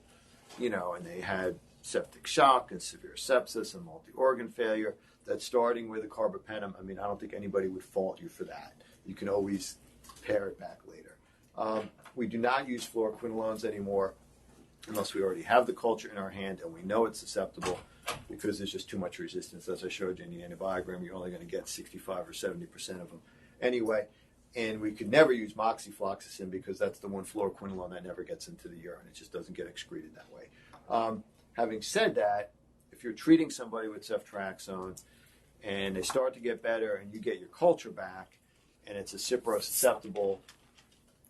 A: you know, and they had septic shock and severe sepsis and multi-organ failure, that starting with a carbapenem, I mean, I don't think anybody would fault you for that. You can always pare it back later. We do not use fluoroquinolones anymore unless we already have the culture in our hand and we know it's susceptible, because there's just too much resistance. As I showed you in the antibiogram, you're only going to get 65 or 70% of them anyway. And we could never use moxifloxacin because that's the one fluoroquinolone that never gets into the urine. It just doesn't get excreted that way. Having said that, if you're treating somebody with ceftriaxone and they start to get better and you get your culture back and it's a Cipro-susceptible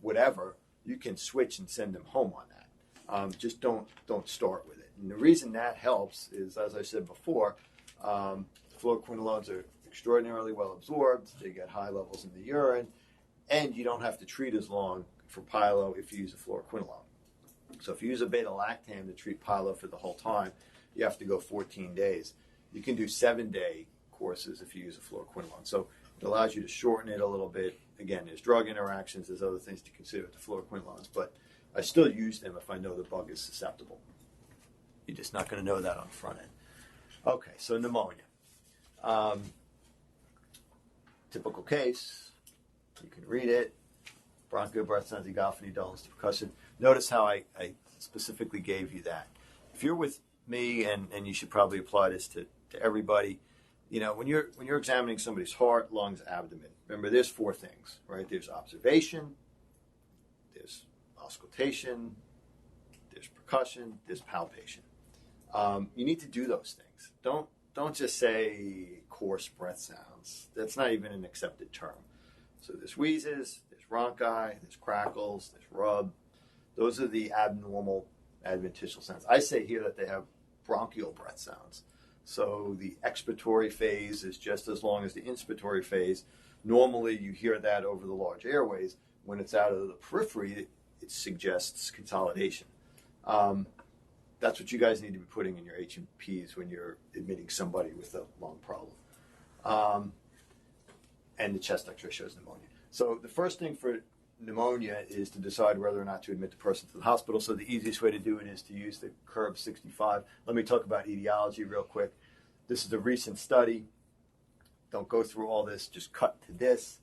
A: whatever, you can switch and send them home on that. Just don't start with it. And the reason that helps is, as I said before, fluoroquinolones are extraordinarily well absorbed. They get high levels in the urine, and you don't have to treat as long for pyelo if you use a fluoroquinolone. So if you use a beta-lactam to treat pyelo for the whole time, you have to go 14 days. You can do 7-day courses if you use a fluoroquinolone. So it allows you to shorten it a little bit. Again, there's drug interactions, there's other things to consider with the fluoroquinolones, but I still use them if I know the bug is susceptible. You're just not going to know that on the front end. Okay, so pneumonia. Typical case, you can read it. Bronchial breath sounds, egophony, dullness, percussion. Notice how I specifically gave you that. If you're with me, and you should probably apply this to everybody, you know, when you're examining somebody's heart, lungs, abdomen, remember there's 4 things, right? There's observation, there's auscultation, there's percussion, there's palpation. You need to do those things. Don't just say coarse breath sounds. That's not even an accepted term. So there's wheezes, there's rhonchi, there's crackles, there's rub. Those are the abnormal adventitial sounds. I say here that they have bronchial breath sounds. So the expiratory phase is just as long as the inspiratory phase. Normally you hear that over the large airways. When it's out of the periphery, it suggests consolidation. That's what you guys need to be putting in your H&Ps when you're admitting somebody with a lung problem. And the chest x-ray shows pneumonia. So the first thing for pneumonia is to decide whether or not to admit the person to the hospital. So the easiest way to do it is to use the curve 65. Let me talk about etiology real quick. This is a recent study. Don't go through all this, just cut to this.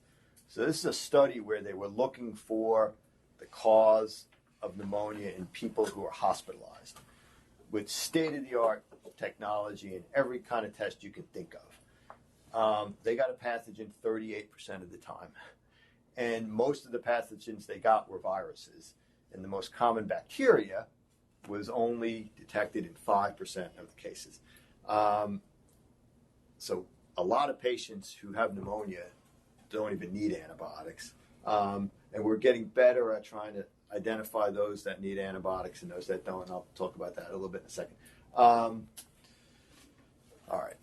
A: So this is a study where they were looking for the cause of pneumonia in people who are hospitalized with state-of-the-art technology and every kind of test you can think of. They got a pathogen 38% of the time. And most of the pathogens they got were viruses. And the most common bacteria was only detected in 5% of the cases. So a lot of patients who have pneumonia don't even need antibiotics. And we're getting better at trying to identify those that need antibiotics and those that don't. And I'll talk about that a little bit in a second. All right.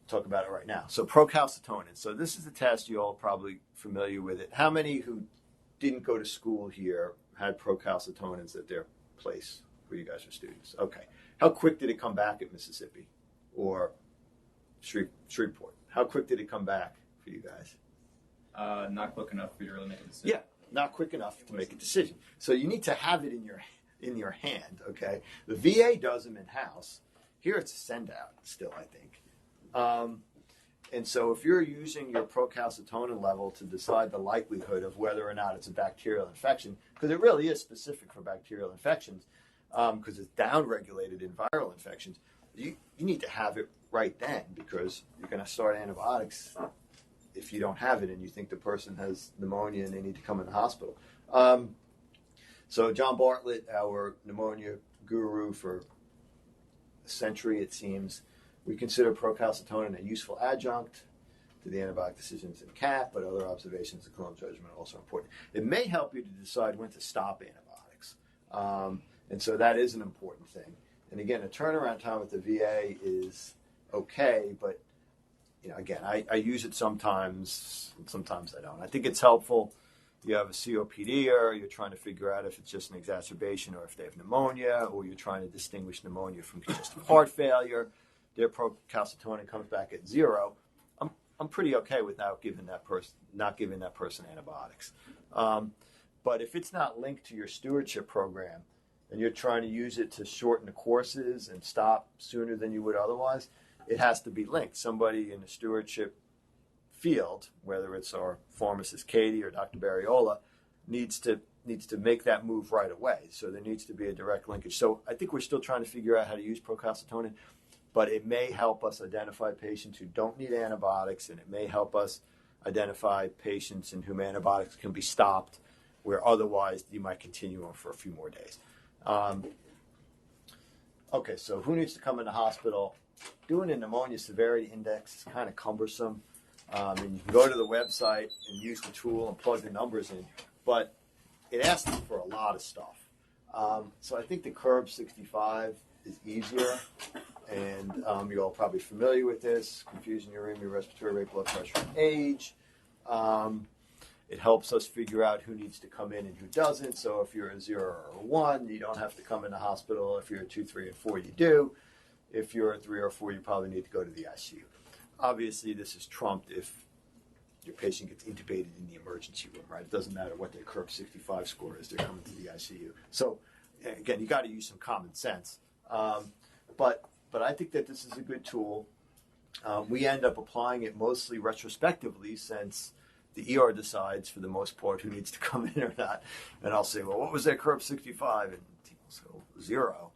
A: Talk about it right now. So procalcitonin. So this is a test you're all probably familiar with it. How many who didn't go to school here had procalcitonins at their place where you guys were students? Okay. How quick did it come back at Mississippi or Shreveport? How quick did it come back for you guys?
E: Not quick enough for you to really make a decision.
A: Yeah, not quick enough to make a decision. So you need to have it in your hand, okay? The VA does them in-house. Here it's a send-out still, I think. And so if you're using your procalcitonin level to decide the likelihood of whether or not it's a bacterial infection, because it really is specific for bacterial infections, because it's downregulated in viral infections, you need to have it right then, because you're going to start antibiotics if you don't have it and you think the person has pneumonia and they need to come in the hospital. So John Bartlett, our pneumonia guru for a century, it seems, we consider procalcitonin a useful adjunct to the antibiotic decisions in CAP, but other observations of clinical judgment are also important. It may help you to decide when to stop antibiotics. And so that is an important thing. And again, a turnaround time with the VA is okay, but again, I use it sometimes, and sometimes I don't. I think it's helpful. You have a COPD, or you're trying to figure out if it's just an exacerbation or if they have pneumonia, or you're trying to distinguish pneumonia from congestive heart failure. Their procalcitonin comes back at 0. I'm pretty okay with not giving that person antibiotics. But if it's not linked to your stewardship program, and you're trying to use it to shorten the courses and stop sooner than you would otherwise, it has to be linked. Somebody in the stewardship field, whether it's our pharmacist Katie or Dr. Barriola, needs to make that move right away. So there needs to be a direct linkage. So I think we're still trying to figure out how to use procalcitonin, but it may help us identify patients who don't need antibiotics, and it may help us identify patients in whom antibiotics can be stopped, where otherwise you might continue on for a few more days. Okay, so who needs to come in the hospital? Doing a pneumonia severity index is kind of cumbersome. And you can go to the website and use the tool and plug the numbers in, but it asks for a lot of stuff. So I think the Curb 65 is easier, and you're all probably familiar with this: confusion, uremia, respiratory rate, blood pressure, and age. It helps us figure out who needs to come in and who doesn't. So if you're a 0 or a 1, you don't have to come in the hospital. If you're a 2, 3, and 4, you do. If you're a 3 or 4, you probably need to go to the ICU. Obviously, this is trumped if your patient gets intubated in the emergency room, right? It doesn't matter what their Curb 65 score is, they're coming to the ICU. So, again, you got to use some common sense. But I think that this is a good tool. We end up applying it mostly retrospectively, since the ER decides, for the most part, who needs to come in or not. And I'll say, well, what was their Curb 65? And people say, 0.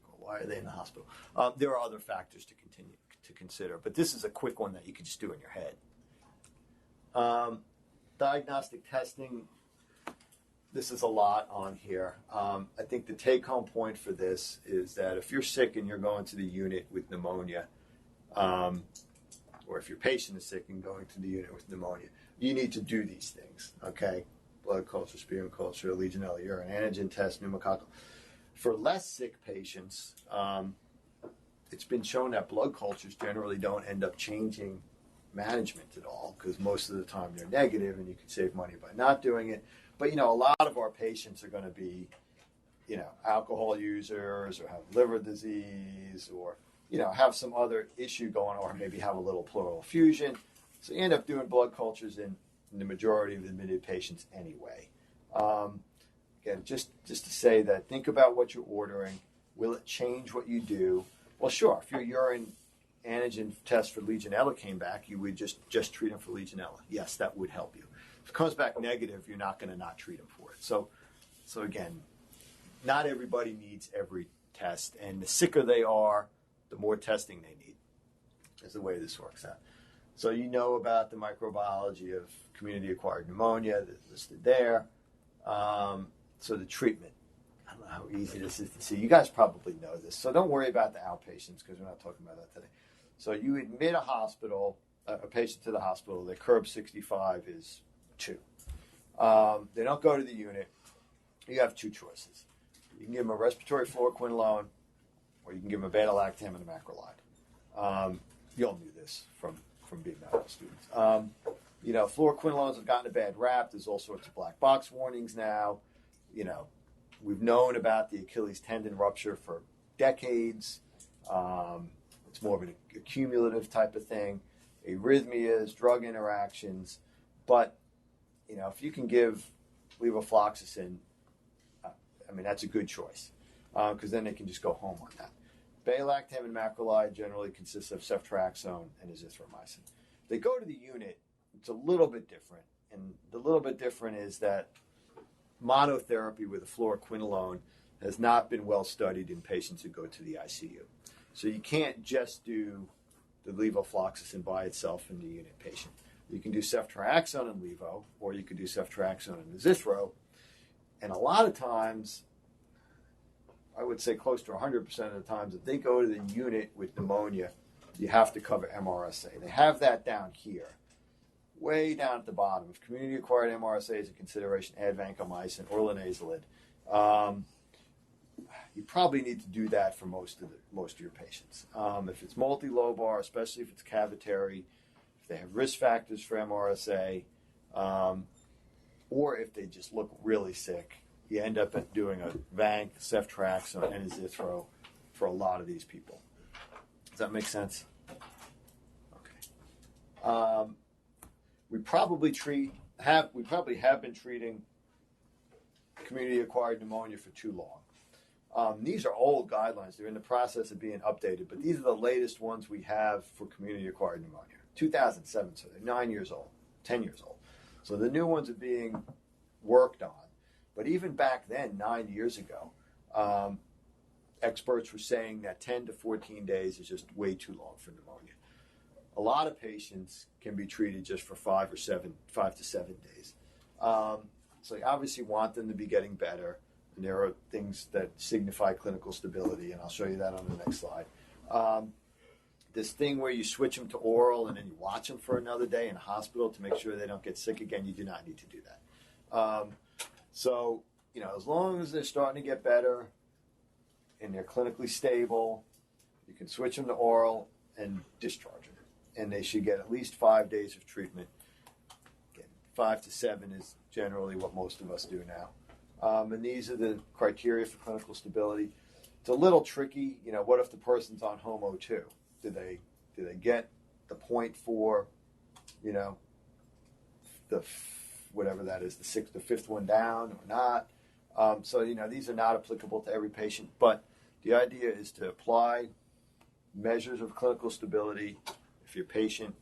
A: Well, why are they in the hospital? There are other factors to consider, but this is a quick one that you can just do in your head. Diagnostic testing, this is a lot on here. I think the take-home point for this is that if you're sick and you're going to the unit with pneumonia, or if your patient is sick and going to the unit with pneumonia, you need to do these things, okay? Blood culture, sputum culture, Legionella urine antigen test, pneumococcal. For less sick patients, it's been shown that blood cultures generally don't end up changing management at all, because most of the time they're negative, and you can save money by not doing it. But, a lot of our patients are going to be, alcohol users, or have liver disease, or, have some other issue going on, or maybe have a little pleural effusion. So you end up doing blood cultures in the majority of admitted patients anyway. Again, just to say that, think about what you're ordering. Will it change what you do? Well, sure. If your urine antigen test for Legionella came back, you would just treat them for Legionella. Yes, that would help you. If it comes back negative, you're not going to not treat them for it. So again, not everybody needs every test, and the sicker they are, the more testing they need, is the way this works out. So about the microbiology of community-acquired pneumonia that's listed there. So the treatment. I don't know how easy this is to see. You guys probably know this, so don't worry about the outpatients, because we're not talking about that today. So you admit a patient to the hospital. Their Curb 65 is 2. They don't go to the unit. You have 2 choices. You can give them a respiratory fluoroquinolone, or you can give them a beta-lactam and a macrolide. You all knew this from being medical students. Fluoroquinolones have gotten a bad rap. There's all sorts of black box warnings now. We've known about the Achilles tendon rupture for decades. It's more of an accumulative type of thing. Arrhythmias, drug interactions. But, if you can give levofloxacin, that's a good choice, because then they can just go home on that. Beta-lactam and macrolide generally consists of ceftriaxone and azithromycin. They go to the unit, it's a little bit different. And the little bit different is that monotherapy with a fluoroquinolone has not been well studied in patients who go to the ICU. So you can't just do the levofloxacin by itself in the unit patient. You can do ceftriaxone and levo, or you can do ceftriaxone and azithro. And a lot of times, I would say close to 100% of the times, if they go to the unit with pneumonia, you have to cover MRSA. They have that down here, way down at the bottom. If community-acquired MRSA is a consideration, add vancomycin or linezolid. you probably need to do that for most of your patients. If it's multilobar, especially if it's cavitary, if they have risk factors for MRSA, or if they just look really sick, you end up doing a Vanc, Ceftrax, or N-Azithro for a lot of these people. Does that make sense? Okay. We probably have been treating community-acquired pneumonia for too long. These are old guidelines. They're in the process of being updated, but these are the latest ones we have for community-acquired pneumonia. 2007, so they're 9 years old, 10 years old. So the new ones are being worked on. But even back then, 9 years ago, experts were saying that 10 to 14 days is just way too long for pneumonia. A lot of patients can be treated just for 5 to 7 days. So you obviously want them to be getting better, and there are things that signify clinical stability, and I'll show you that on the next slide. This thing where you switch them to oral and then you watch them for another day in a hospital to make sure they don't get sick again, you do not need to do that. So, as long as they're starting to get better and they're clinically stable, you can switch them to oral and discharge them. And they should get at least 5 days of treatment. Again, 5 to 7 is generally what most of us do now. And these are the criteria for clinical stability. It's a little tricky. What if the person's on home O2? Do they get the 0.4, whatever that is, the fifth one down or not? So these are not applicable to every patient, but the idea is to apply measures of clinical stability. If your patient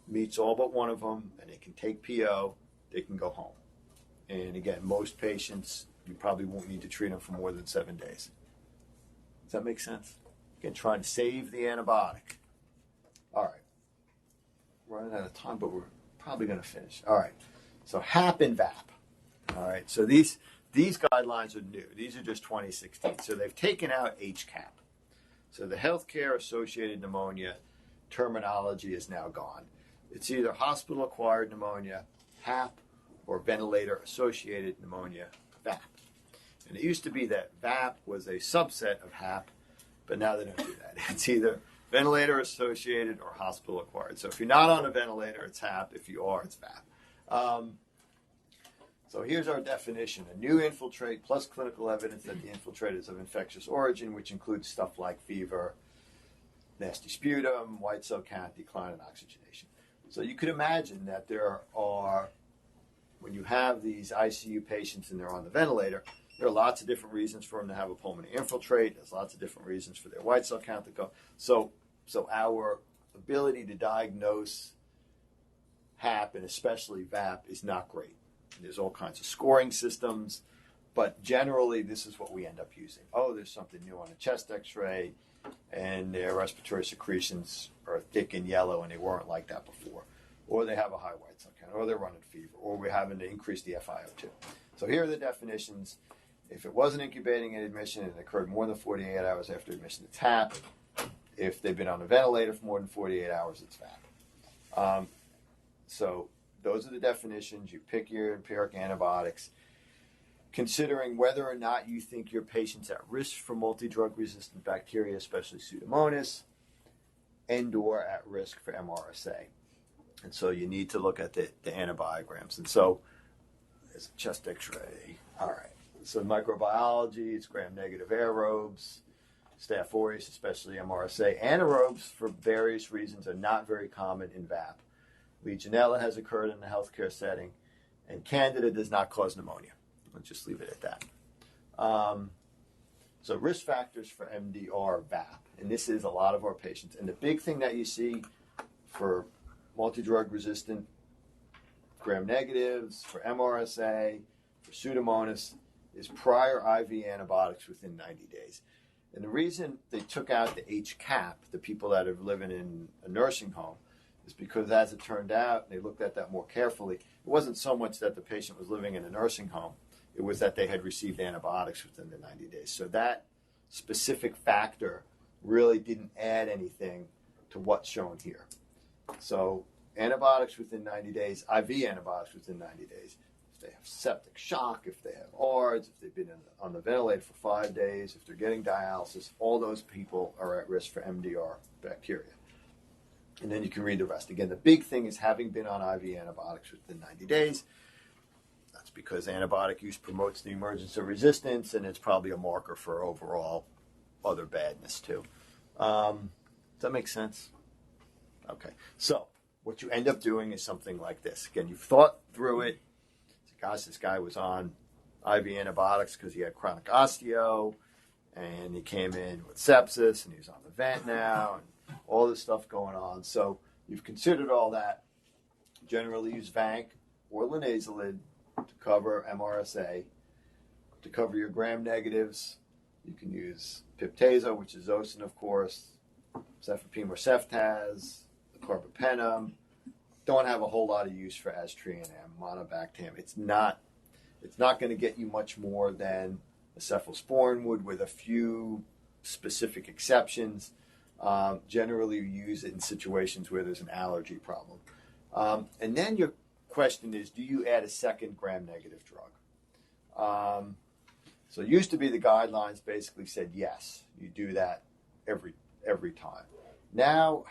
A: meets all but one of them and they can take PO, they can go home. And again, most patients, you probably won't need to treat them for more than 7 days. Does that make sense? Again, trying to save the antibiotic. All right. We're running out of time, but we're probably going to finish. All right. So HAP and VAP. All right. So these guidelines are new. These are just 2016. So they've taken out HCAP. So the healthcare associated pneumonia terminology is now gone. It's either hospital-acquired pneumonia, HAP, or ventilator-associated pneumonia, VAP. And it used to be that VAP was a subset of HAP, but now they don't do that. It's either ventilator-associated or hospital-acquired. So if you're not on a ventilator, it's HAP. If you are, it's VAP. So here's our definition. A new infiltrate plus clinical evidence that the infiltrate is of infectious origin, which includes stuff like fever, nasty sputum, white cell count, decline in oxygenation. So you could imagine that there are, when you have these ICU patients and they're on the ventilator, there are lots of different reasons for them to have a pulmonary infiltrate. There's lots of different reasons for their white cell count to go. So our ability to diagnose HAP and especially VAP is not great. There's all kinds of scoring systems, but generally this is what we end up using. Oh, there's something new on a chest x-ray, and their respiratory secretions are thick and yellow and they weren't like that before. Or they have a high white cell count, or they're running fever, or we're having to increase the FiO2. So here are the definitions. If it wasn't incubating at admission and it occurred more than 48 hours after admission, it's HAP. If they've been on a ventilator for more than 48 hours, it's VAP. So those are the definitions. You pick your empiric antibiotics, considering whether or not you think your patient's at risk for multi-drug resistant bacteria, especially Pseudomonas, and or at risk for MRSA. And so you need to look at the antibiograms. And so there's a chest x-ray. All right. So microbiology, it's gram-negative aerobes, Staph aureus, especially MRSA. Anaerobes, for various reasons, are not very common in VAP. Legionella has occurred in the healthcare setting, and Candida does not cause pneumonia. Let's just leave it at that. So risk factors for MD are VAP, and this is a lot of our patients. And the big thing that you see for multi-drug resistant gram-negatives, for MRSA, for Pseudomonas, is prior IV antibiotics within 90 days. And the reason they took out the HCAP, the people that are living in a nursing home, is because as it turned out, they looked at that more carefully, it wasn't so much that the patient was living in a nursing home, it was that they had received antibiotics within the 90 days. So that specific factor really didn't add anything to what's shown here. So antibiotics within 90 days, IV antibiotics within 90 days, they have septic shock, if they have ARDS, if they've been on the ventilator for 5 days, if they're getting dialysis, all those people are at risk for MDR bacteria. And then you can read the rest. Again, the big thing is having been on IV antibiotics within 90 days. That's because antibiotic use promotes the emergence of resistance, and it's probably a marker for overall other badness too. Does that make sense? Okay. So what you end up doing is something like this. Again, you've thought through it. Gosh, this guy was on IV antibiotics because he had chronic osteo, and he came in with sepsis, and he's on the vent now, and all this stuff going on. So you've considered all that. Generally use Vanc or linezolid to cover MRSA. To cover your gram negatives, you can use Piptazo, which is Zosyn, of course, Cefepime or Ceftaz, the carbapenem. Don't have a whole lot of use for Aztreonam, Monobactam. It's not going to get you much more than a cephalosporin would, with a few specific exceptions. Generally, you use it in situations where there's an allergy problem. And then your question is, do you add a second gram-negative drug? So it used to be the guidelines basically said yes, you do that every time. Now,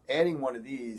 A: adding one of these